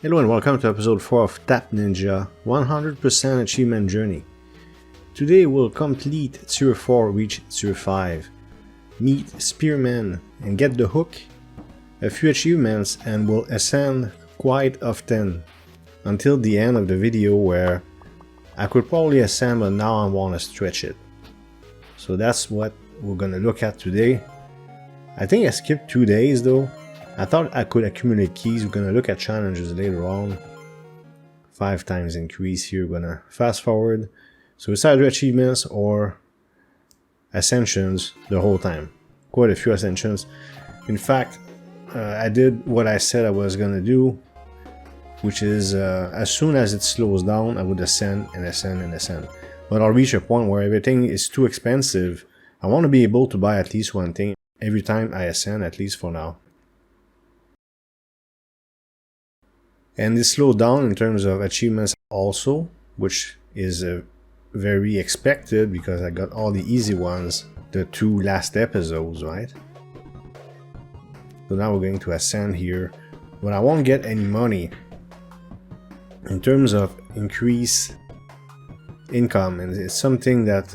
Hello and welcome to episode 4 of Tap Ninja 100% Achievement Journey. Today we'll complete Tier 4, reach Tier 5, meet Spearmen and get the hook, a few achievements, and we'll ascend quite often until the end of the video where I could probably ascend, but now I want to stretch it. So that's what we're gonna look at today. I think I skipped 2 days though. I thought I could accumulate keys. We're gonna look at challenges later on. 5 times increase here. We're gonna fast forward. So it's either achievements or ascensions the whole time. Quite a few ascensions. In fact, I did what I said I was gonna do, which is as soon as it slows down, I would ascend and ascend and ascend. But I'll reach a point where everything is too expensive. I want to be able to buy at least one thing every time I ascend, at least for now. And it slowed down in terms of achievements also, which is very expected because I got all the easy ones the 2 last episodes, right? So now we're going to ascend here, but I won't get any money in terms of increase income, and it's something that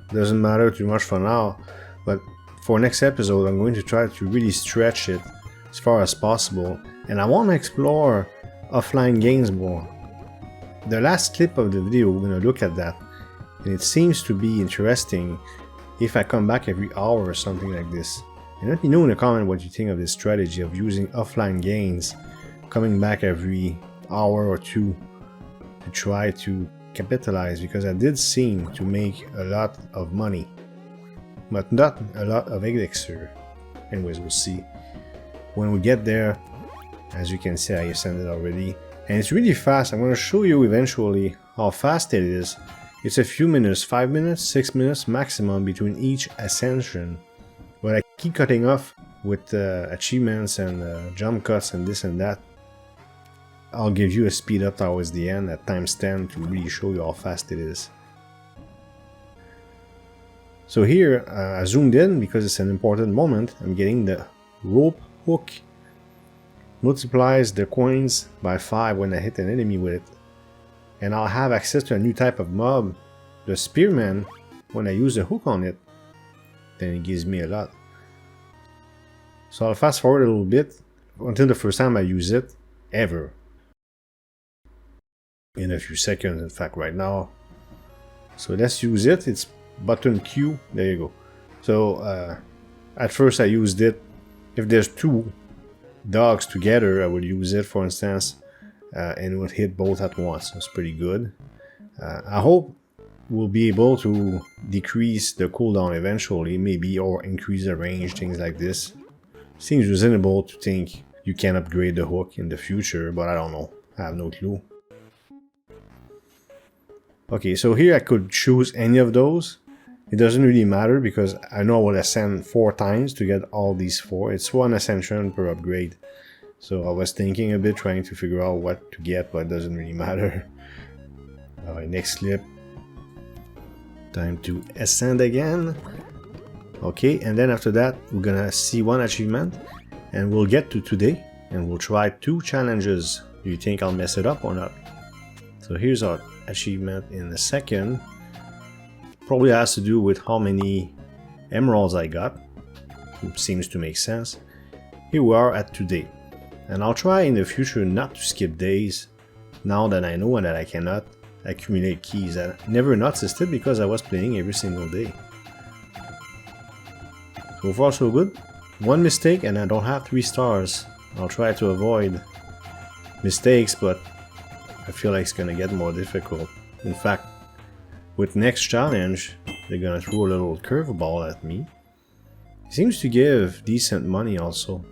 doesn't matter too much for now, but for next episode I'm going to try to really stretch it as far as possible, and I want to explore offline games more. The last clip of the video, we're going to look at that, and it seems to be interesting if I come back every hour or something like this. And let me know in the comment what you think of this strategy of using offline games, coming back every hour or 2 to try to capitalize, because I did seem to make a lot of money, but not a lot of elixir. Anyways, we'll see when we get there. As you can see, I ascended already, and it's really fast. I'm going to show you eventually how fast it is. It's a few minutes, 5 minutes, 6 minutes maximum between each ascension, but I keep cutting off with achievements and jump cuts and this and that. I'll give you a speed up towards the end at times 10 to really show you how fast it is. So here I zoomed in because it's an important moment. I'm getting the rope hook. Multiplies the coins by 5 when I hit an enemy with it, and I'll have access to a new type of mob, the Spearmen, when I use the hook on it. Then it gives me a lot. So I'll fast forward a little bit until the first time I use it ever, in a few seconds, in fact right now. So let's use it. It's button Q. There you go. So at first I used it if there's 2 dogs together. I would use it, for instance, and it would hit both at once. That's pretty good. I hope we'll be able to decrease the cooldown eventually, maybe, or increase the range, things like this. Seems reasonable to think you can upgrade the hook in the future, but I don't know. I have no clue. Okay, so here I could choose any of those. It doesn't really matter because I know I will ascend 4 times to get all these 4. It's 1 ascension per upgrade. So I was thinking a bit, trying to figure out what to get, but it doesn't really matter. Alright, next clip. Time to ascend again. Okay, and then after that, we're gonna see 1 achievement, and we'll get to today, and we'll try 2 challenges. Do you think I'll mess it up or not? So here's our achievement in a second. Probably has to do with how many emeralds I got. It seems to make sense. Here we are at today. And I'll try in the future not to skip days, now that I know that I cannot accumulate keys. I never noticed it because I was playing every single day. So far so good. 1 mistake and I don't have 3 stars. I'll try to avoid mistakes, but I feel like it's gonna get more difficult. In fact, with next challenge, they're gonna throw a little curveball at me. It seems to give decent money also.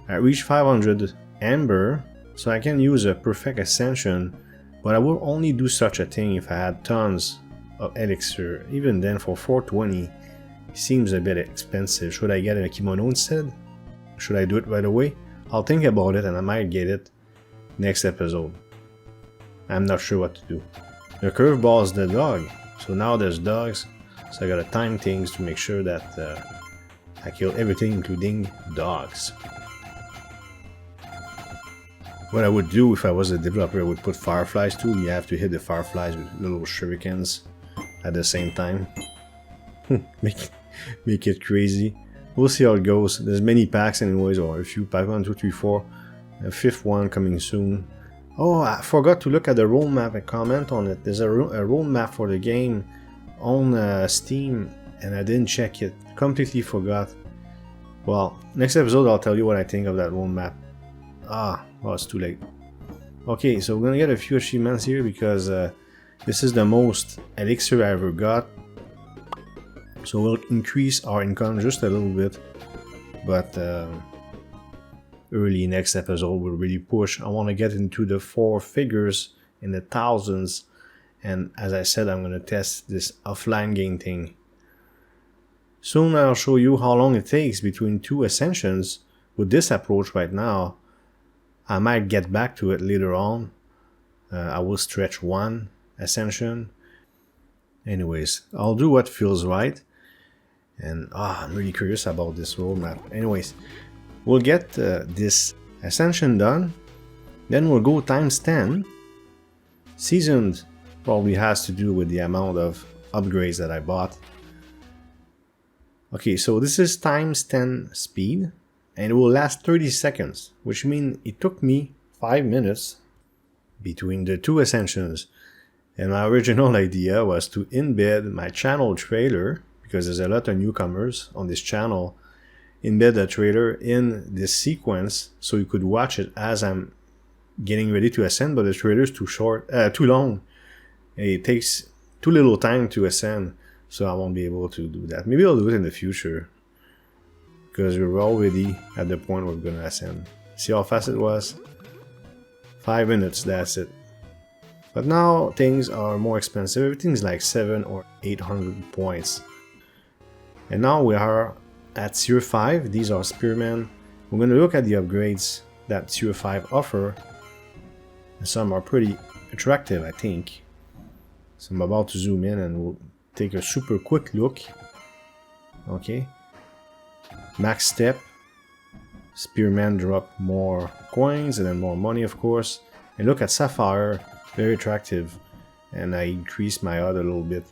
I reached 500 amber, so I can use a perfect ascension, but I will only do such a thing if I had tons of elixir. Even then, for 420, it seems a bit expensive. Should I get a kimono instead? Should I do it right away? I'll think about it and I might get it next episode. I'm not sure what to do. The curveball is the dog, so now there's dogs, so I gotta time things to make sure that I kill everything including dogs. What I would do if I was a developer, I would put fireflies too. You have to hit the fireflies with little shurikens at the same time. make it crazy. We'll see how it goes. There's many packs anyways, or a few packs, 1, 2, 3, 4. A fifth one coming soon. Oh, I forgot to look at the roadmap and comment on it. There's a roadmap for the game on Steam, and I didn't check it. Completely forgot. Well, next episode I'll tell you what I think of that roadmap. Well, it's too late. Okay, so we're gonna get a few achievements here because this is the most elixir I ever got. So we'll increase our income just a little bit, but early next episode we'll really push. I want to get into the 4 figures in the thousands, and as I said, I'm gonna test this offline game thing. Soon I'll show you how long it takes between 2 ascensions. With this approach right now, I might get back to it later on. I will stretch 1 ascension. Anyways, I'll do what feels right. And I'm really curious about this roadmap. Anyways, we'll get this ascension done. Then we'll go times 10. Seasoned probably has to do with the amount of upgrades that I bought. Okay, so this is times 10 speed. And it will last 30 seconds, which means it took me 5 minutes between the 2 ascensions. And my original idea was to embed my channel trailer, because there's a lot of newcomers on this channel, embed the trailer in this sequence so you could watch it as I'm getting ready to ascend, but the trailer is too long. It takes too little time to ascend, so I won't be able to do that. Maybe I'll do it in the future, because we're already at the point where we're gonna ascend. See how fast it was? 5 minutes, that's it. But now things are more expensive. Everything's like 700 or 800 points. And now we are at tier 5. These are Spearmen. We're gonna look at the upgrades that tier 5 offer. Some are pretty attractive, I think. So I'm about to zoom in and we'll take a super quick look. Okay. Max step. Spearmen drop more coins and then more money, of course. And look at Sapphire, very attractive. And I increased my odd a little bit.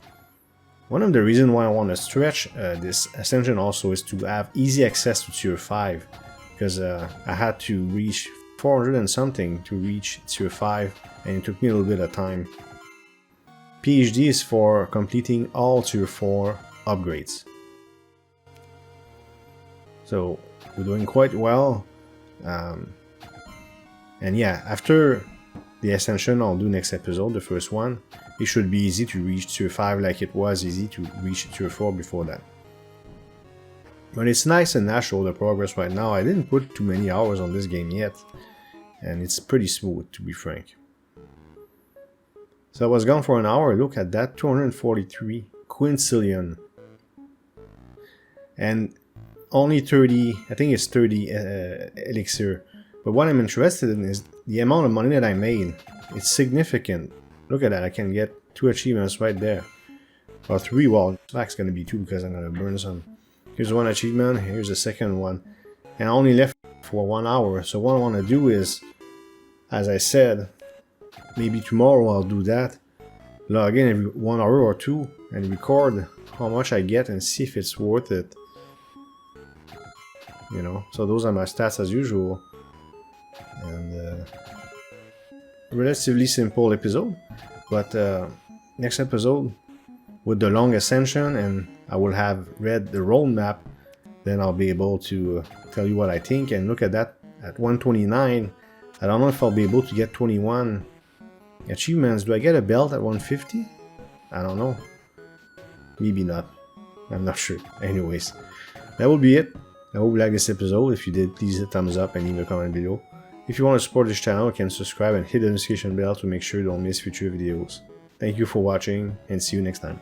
One of the reasons why I want to stretch this Ascension also is to have easy access to tier 5. Because I had to reach 400 and something to reach tier 5, and it took me a little bit of time. PhD is for completing all tier 4 upgrades. So we're doing quite well. And yeah, after the Ascension I'll do next episode, the first one, it should be easy to reach tier 5 like it was easy to reach tier 4 before that. But it's nice and natural, the progress right now. I didn't put too many hours on this game yet, and it's pretty smooth, to be frank. So I was gone for an hour. Look at that, 243 quintillion. And only 30, I think it's 30 elixir. But what I'm interested in is the amount of money that I made. It's significant. Look at that, I can get 2 achievements right there. Or 3, well, that's gonna be 2 because I'm gonna burn some. Here's 1 achievement, here's the second one. And I only left for 1 hour. So what I wanna do is, as I said, maybe tomorrow I'll do that. Log in every 1 hour or 2 and record how much I get and see if it's worth it. You know, so those are my stats as usual. And relatively simple episode, but next episode with the long ascension, and I will have read the roadmap, then I'll be able to tell you what I think. And look at that, at 129, I don't know if I'll be able to get 21 achievements. Do I get a belt at 150? I don't know, maybe not, I'm not sure. Anyways, that will be it. I hope you liked this episode. If you did, please hit thumbs up and leave a comment below. If you want to support this channel, you can subscribe and hit the notification bell to make sure you don't miss future videos. Thank you for watching, and see you next time.